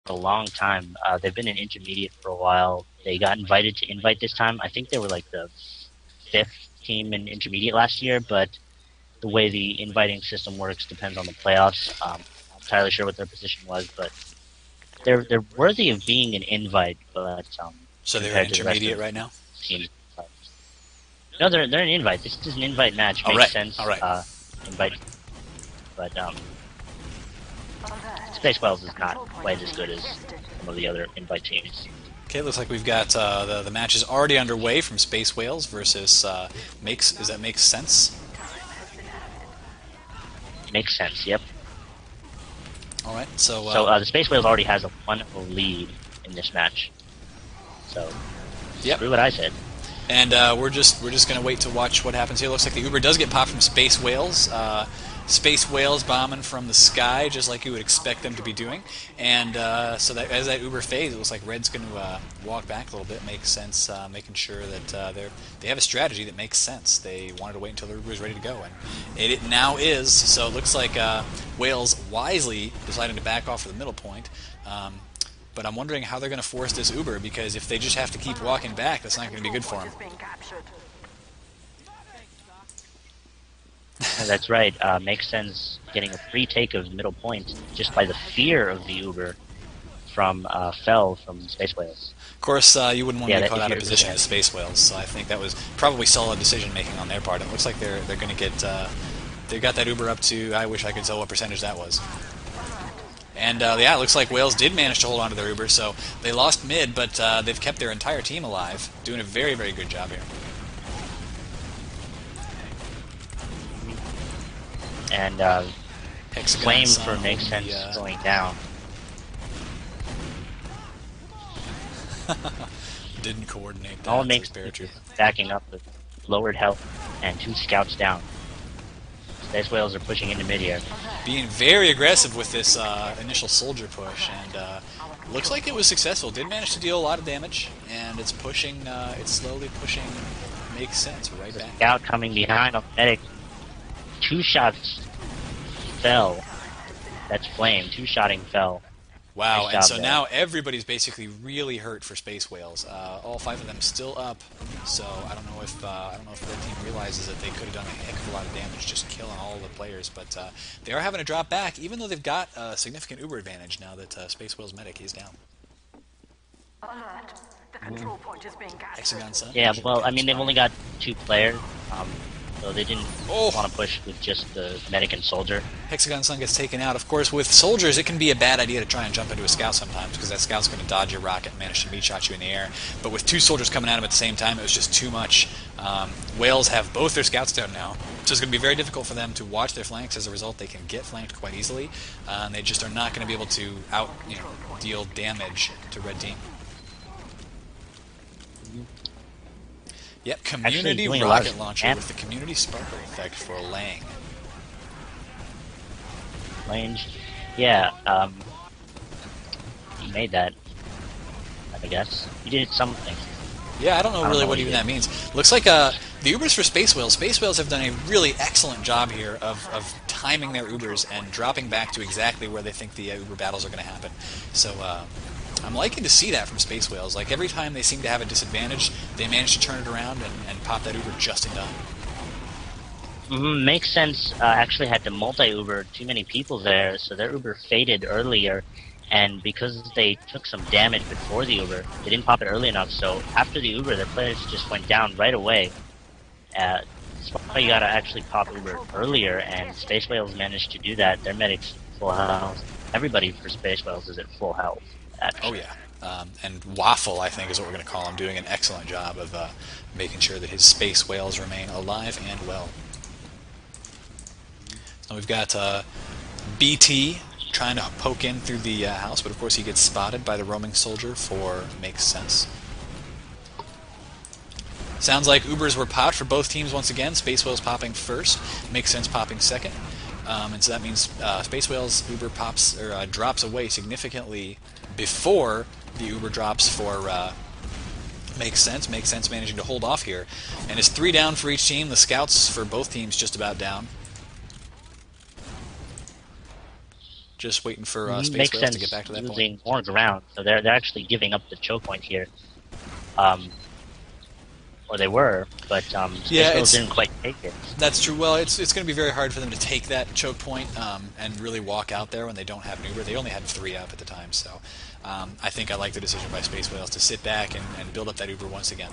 a long time. They've been in intermediate for a while. They got invited to invite this time. I think they were like the fifth team in intermediate last year, but the way the inviting system works depends on the playoffs. I'm not entirely sure what their position was, but they're worthy of being an invite, but So they're in compared to the rest of intermediate right now? the teams. No, they're an invite. This is an invite match. All Makes right, sense. all right. Invite, but Space Whales is not quite as good as some of the other invite teams. Okay, looks like we've got the match is already underway from Space Whales versus Makes Sense? Makes sense. Yep. All right, so So the Space Whales already has a 1-0 lead in this match. So yep. screw what I said. And we're just gonna wait to watch what happens here. Looks like the Uber does get popped from Space Whales. Space Whales bombing from the sky, just like you would expect them to be doing. And so that as that Uber fades, it looks like Red's going to walk back a little bit. Makes sense, making sure that they have a strategy that makes sense. They wanted to wait until the Uber was ready to go, and it now is. So it looks like Whales wisely deciding to back off for the middle point. But I'm wondering how they're going to force this Uber, because if they just have to keep walking back, that's not going to be good for them. That's right. Makes sense getting a free take of middle point just by the fear of the Uber from Fell from Space Whales. Of course, you wouldn't want to get caught out of position yeah. as Space Whales, so I think that was probably solid decision making on their part. It looks like they're going to get they got that Uber up to, I wish I could tell what percentage that was. And yeah, it looks like Whales did manage to hold on to their Uber, so they lost mid, but they've kept their entire team alive, doing a very, very good job here. And Flame for Makes Sense going down. Didn't coordinate that. All it makes is backing up with lowered health and 2 scouts down. Space Whales are pushing into mid-air. Being very aggressive with this initial soldier push, and looks like it was successful. Did manage to deal a lot of damage, and it's pushing. It's slowly pushing. Makes Sense right back. Scout coming behind on medic. 2 shots Fell. That's Flame. 2-shotting Fell. Wow, nice and so there. now everybody's basically really hurt for Space Whales. All 5 of them still up, so I don't know if their team realizes that they could have done a heck of a lot of damage just killing all the players. But they are having to drop back, even though they've got a significant Uber advantage now that Space Whales medic is down. Alert. The control point is being captured. Hexagon Sun. Yeah, well, I mean, they've only got 2 players, so they didn't want to push with just the medic and soldier. Hexagon Sun gets taken out. Of course, with soldiers, it can be a bad idea to try and jump into a scout sometimes, because that scout's going to dodge your rocket and manage to meat shot you in the air. But with 2 soldiers coming at him at the same time, it was just too much. Whales have both their scouts down now, so it's going to be very difficult for them to watch their flanks. As a result, they can get flanked quite easily, and they just are not going to be able to deal damage to red team. Yep, community rocket launcher with the community sparkle effect for Lang. Range. Yeah, he made that, I guess. He did something. Yeah, I don't know really what even that means. Looks like the Ubers for Space Whales. Space Whales have done a really excellent job here of timing their Ubers and dropping back to exactly where they think the Uber battles are going to happen. So I'm liking to see that from Space Whales. Like, every time they seem to have a disadvantage, they manage to turn it around and pop that Uber just in time. Makes Sense actually had to multi-Uber too many people there, so their Uber faded earlier, and because they took some damage before the Uber, they didn't pop it early enough, so after the Uber, their players just went down right away. That's why you gotta actually pop Uber earlier, and Space Whales managed to do that. Their medic's full health. Everybody for Space Whales is at full health, actually. Oh, yeah. And Waffle, I think, is what we're going to call him, doing an excellent job of making sure that his Space Whales remain alive and well. So we've got BT trying to poke in through the house, but of course he gets spotted by the roaming soldier for Makes Sense. Sounds like Ubers were popped for both teams once again. Space Whales popping first, Makes Sense popping second. And so that means Space Whales Uber pops or drops away significantly before the Uber drops for Makes Sense. Makes Sense managing to hold off here. And it's 3 down for each team. The scouts for both teams just about down. just waiting for Makes Spacewhales sense. to get back to that point. Losing more ground, so they're actually giving up the choke point here. Or they were, but Spacewhales didn't quite take it. That's true. Well, it's going to be very hard for them to take that choke point and really walk out there when they don't have an Uber. They only had 3 up at the time, so I think I like the decision by Spacewhales to sit back and build up that Uber once again.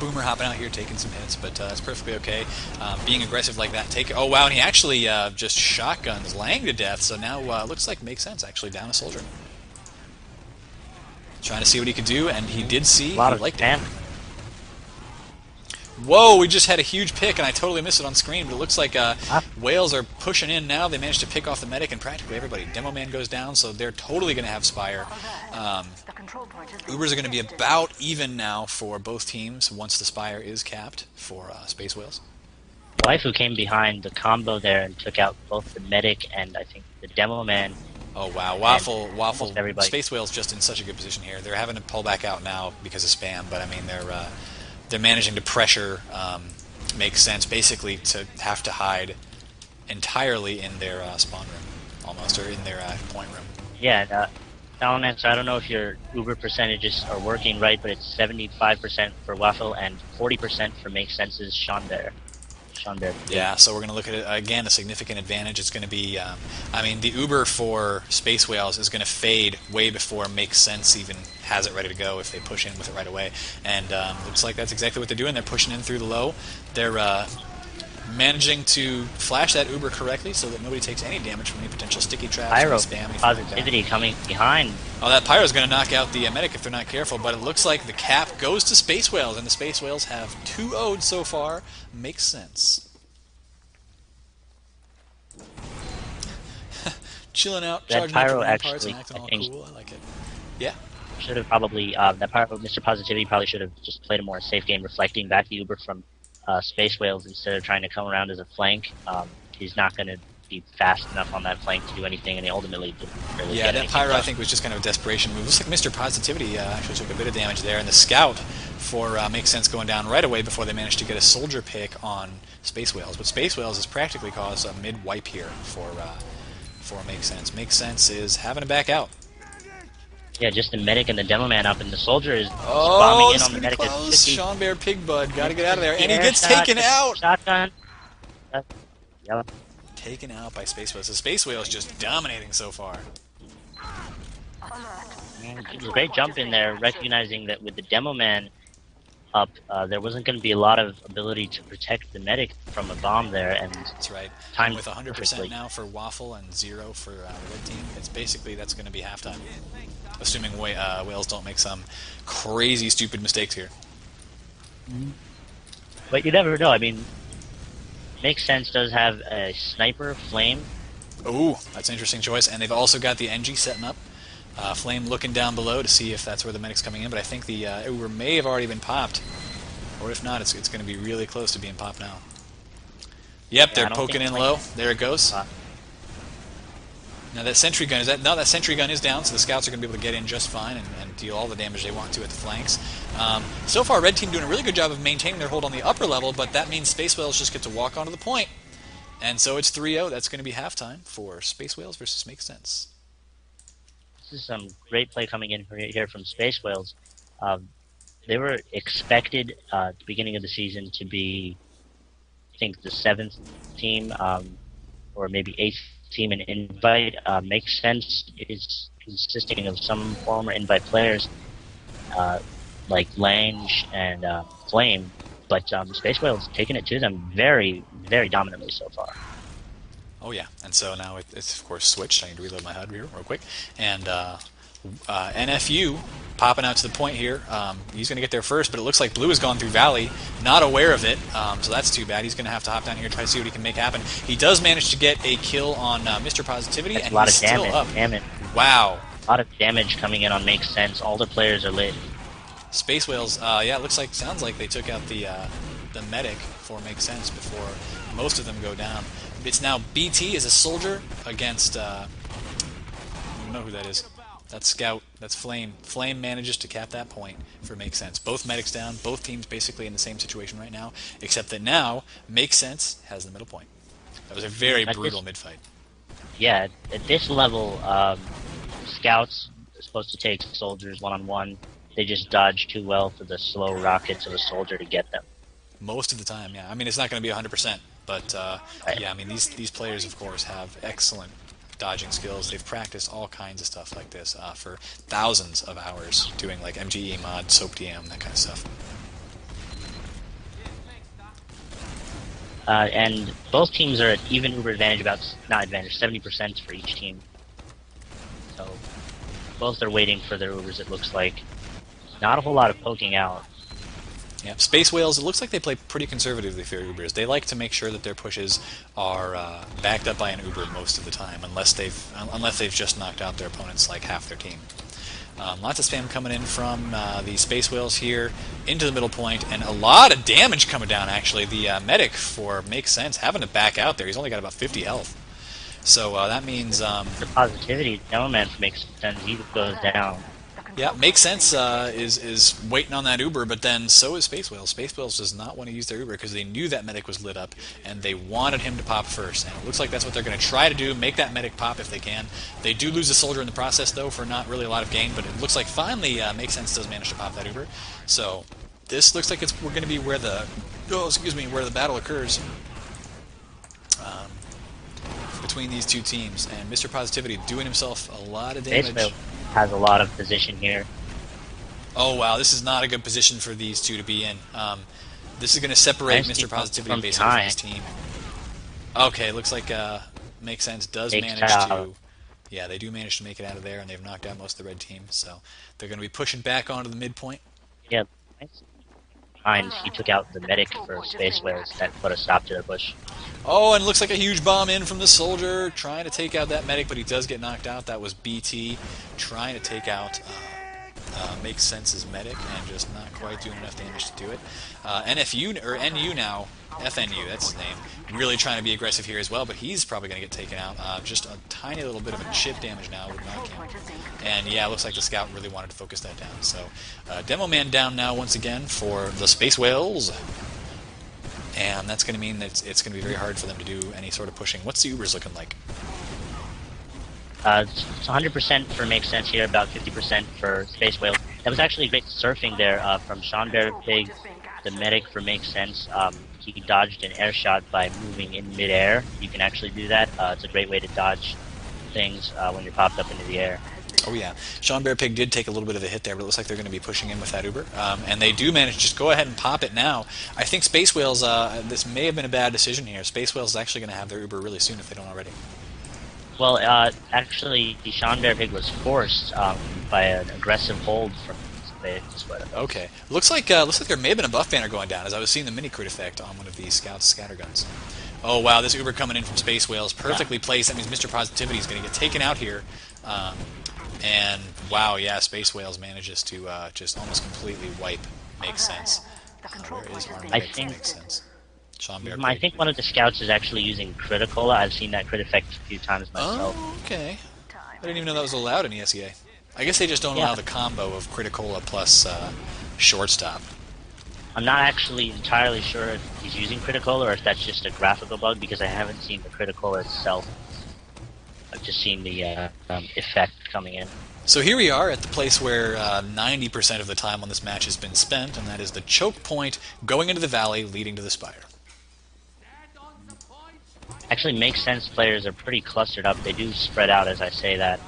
Boomer hopping out here, taking some hits, but it's perfectly okay. Being aggressive like that, oh wow, and he actually just shotguns Lang to death, so now looks like makes sense, actually, down a soldier. Trying to see what he could do, and he did see, A lot he of liked damage. it. Whoa, we just had a huge pick, and I totally missed it on screen, but it looks like Whales are pushing in now. They managed to pick off the medic and practically everybody. Demo Man goes down, so they're totally going to have Spire. The control point has been Ubers are going to be about even now for both teams once the Spire is capped for Spacewhales. Waifu came behind the combo there and took out both the medic and I think the Demo Man. Oh wow, Waffle, everybody. Spacewhales just in such a good position here. They're having to pull back out now because of spam, but I mean they're managing to pressure. Makes sense basically to have to hide entirely in their spawn room, almost, or in their point room. Yeah, Balance, I don't know if your Uber percentages are working right, but it's 75% for Waffle and 40% for Make Sense's Sean Bear. Yeah, so we're going to look at it again. A significant advantage. It's going to be, I mean, the Uber for Spacewhales is going to fade way before Makes Sense even has it ready to go if they push in with it right away. And looks like that's exactly what they're doing. They're pushing in through the low. They're managing to flash that Uber correctly so that nobody takes any damage from any potential sticky traps, Pyro any spam, anything positivity like that. coming behind. Oh, that Pyro's going to knock out the medic if they're not careful, but it looks like the cap goes to Spacewhales, and the Spacewhales have 2-0'd so far. Makes sense. Chilling out, That charging up Pyro the parts actually, and acting I all think, cool. I like it. Yeah. should have probably that Pyro, Mr. Positivity probably should have just played a more safe game, reflecting back the Uber from Spacewhales instead of trying to come around as a flank. He's not going to be fast enough on that flank to do anything, and he ultimately didn't really Yeah, get that anything Pyro I done. think was just kind of a desperation move. Looks like Mr. Positivity actually took a bit of damage there, and the Scout for Makes Sense going down right away before they managed to get a soldier pick on Spacewhales. But Spacewhales has practically caused a mid-wipe here for Makes Sense. Makes Sense is having to back out. Yeah, just the medic and the Demo Man up, and the soldier is bombing in this on is the gonna be medic. close. Sean Bear Pigbud, gotta get out of there, and he Air gets shot, taken out. Shotgun. Yep. Taken out by Spacewhales. The Spacewhales just dominating so far. It was a great jump in there, recognizing that with the Demo Man up, there wasn't going to be a lot of ability to protect the medic from a bomb there, and That's right. timed With 100% perfectly. now for Waffle and 0 for the red team, it's basically that's going to be halftime. Assuming Whales don't make some crazy, stupid mistakes here. But you never know. I mean, Makes Sense does have a sniper, Flame. Ooh, that's an interesting choice. And they've also got the NG setting up. Flame looking down below to see if that's where the medic's coming in, but I think the Uber may have already been popped. Or if not, it's going to be really close to being popped now. Yep, Yeah, I they're don't poking think in it's low. like- There it goes. Now that sentry gun that sentry gun is down, so the scouts are going to be able to get in just fine and deal all the damage they want to at the flanks. So far, red team doing a really good job of maintaining their hold on the upper level, but that means Spacewhales just get to walk onto the point. And so it's 3-0. That's going to be halftime for Spacewhales versus Makes Sense. This is some great play coming in here from Spacewhales. They were expected at the beginning of the season to be, I think, the 7th team, or maybe 8th team in Invite. Makes Sense is consisting of some former Invite players like Lange and Flame, but Spacewhales taking it to them very, very dominantly so far. Oh yeah, and so now it's of course switched. I need to reload my HUD here real quick. And NFU popping out to the point here. He's going to get there first, but it looks like Blue has gone through Valley, not aware of it, so that's too bad. He's going to have to hop down here and try to see what he can make happen. He does manage to get a kill on Mr. Positivity, That's and a lot he's of damage. still up. Damn it. Wow. A lot of damage coming in on Makes Sense. All the players are lit. Spacewhales, yeah, it sounds like they took out the medic for Makes Sense before most of them go down. It's now BT as a soldier against, I don't know who that is. That's Scout, that's Flame. Flame manages to cap that point for Makes Sense. Both medics down, both teams basically in the same situation right now, except that now Makes Sense has the middle point. That was a very brutal mid-fight. Yeah, at this level, scouts are supposed to take soldiers one-on-one. They just dodge too well for the slow rockets of a soldier to get them. Most of the time, yeah. I mean, it's not going to be 100%, but Right. yeah, I mean, these players, of course, have excellent dodging skills. They've practiced all kinds of stuff like this for thousands of hours, doing like MGE mod, SOAP DM, that kind of stuff. And both teams are at even Uber advantage, about not advantage, 70% for each team. So both are waiting for their Ubers. It looks like not a whole lot of poking out. Yeah, Spacewhales, it looks like they play pretty conservatively for Ubers. They like to make sure that their pushes are backed up by an Uber most of the time, unless they've just knocked out their opponents like half their team. Lots of spam coming in from the Spacewhales here into the middle point, and a lot of damage coming down, actually. The medic, for Makes Sense, having to back out there. He's only got about 50 health. So that means... For positivity, Gentleman Makes Sense, he goes down. Yeah, Makes Sense is waiting on that Uber, but then so is Spacewhales. Spacewhales does not want to use their Uber because they knew that medic was lit up, and they wanted him to pop first. And it looks like that's what they're going to try to do, make that medic pop if they can. They do lose a soldier in the process, though, for not really a lot of gain, but it looks like finally Makes Sense does manage to pop that Uber. So this looks like we're going to be where the where the battle occurs between these two teams. And Mr. Positivity doing himself a lot of damage. Spacewhale has a lot of position here. Oh wow, this is not a good position for these two to be in. This is going to separate Nice Mr. Positivity from basically from behind. his team. Okay, looks like Makes Sense does Takes manage out. to... Yeah, they do manage to make it out of there, and they've knocked out most of the red team. So they're going to be pushing back onto the midpoint. Yeah, nice. Behind, he took out the medic for Spacewhales. That put a stop to their push. Oh, and it looks like a huge bomb in from the soldier, trying to take out that medic, but he does get knocked out. That was BT trying to take out Makes Sense's medic, and just not quite doing enough damage to do it. NFU, or NU now, FNU, that's his name, really trying to be aggressive here as well, but he's probably going to get taken out. Just a tiny little bit of a chip damage now would knock him. And yeah, it looks like the scout really wanted to focus that down. So Demo Man down now once again for the Spacewhales. And that's going to mean that it's going to be very hard for them to do any sort of pushing. What's the Ubers looking like? It's 100% for Makes Sense here, about 50% for Spacewhales. That was actually great surfing there from Sean Bear Pig, the medic for Makes Sense. He dodged an air shot by moving in midair. You can actually do that. It's a great way to dodge things when you're popped up into the air. Oh yeah, Sean Bear Pig did take a little bit of a hit there, but it looks like they're going to be pushing in with that Uber. And they do manage to just go ahead and pop it now. I think Spacewhales, this may have been a bad decision here. Spacewhales is actually going to have their Uber really soon if they don't already. Well, actually, Sean Bear Pig was forced by an aggressive hold from Spacewhales. Okay, looks like there may have been a buff banner going down as I was seeing the mini crit effect on one of these Scouts scatterguns. Oh wow, this Uber coming in from Spacewhales, perfectly placed. That means Mr. Positivity is going to get taken out here. And wow, yeah, Spacewhales manages to just almost completely wipe. Makes Sense. Where is Army? I think- Makes Sense. Sean Bear I Pig. think one of the scouts is actually using Critical. I've seen that crit effect a few times myself. Oh, okay. I didn't even know that was allowed in ESEA. I guess they just don't allow the combo of Criticola plus Shortstop. I'm not actually entirely sure if he's using Critical or if that's just a graphical bug because I haven't seen the Critical itself. I've just seen the effect coming in. So here we are at the place where 90% of the time on this match has been spent, and that is the choke point going into the valley leading to the spire. Actually, Makes Sense players are pretty clustered up. They do spread out as I say that.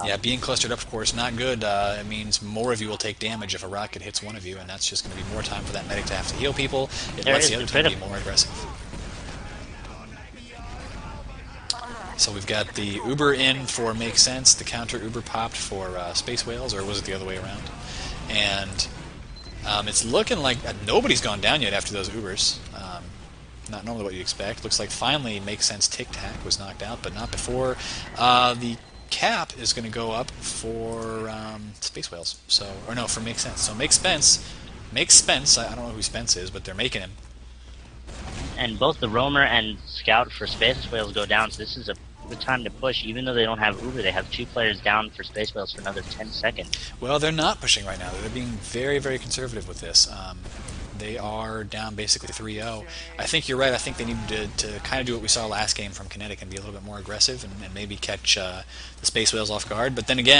Yeah, being clustered up, of course, not good. It means more of you will take damage if a rocket hits one of you, and that's just going to be more time for that medic to have to heal people. It There lets is the other the team be critical. more aggressive. So we've got the Uber in for Make Sense, the counter Uber popped for Spacewhales, or was it the other way around? And it's looking like nobody's gone down yet after those Ubers. Not normally what you expect. Looks like finally Make Sense Tic Tac was knocked out, but not before the cap is going to go up for Spacewhales. So, or no, for Make Sense. So Make Spence. I don't know who Spence is, but they're making him. And both the Roamer and Scout for Spacewhales go down, so this is a good time to push. Even though they don't have Uber, they have 2 players down for Spacewhales for another 10 seconds. Well, they're not pushing right now. They're being very, very conservative with this. they are down basically 3-0. I think you're right. I think they need to kind of do what we saw last game from Kinetic and be a little bit more aggressive and maybe catch the Space Whales off guard. But then again,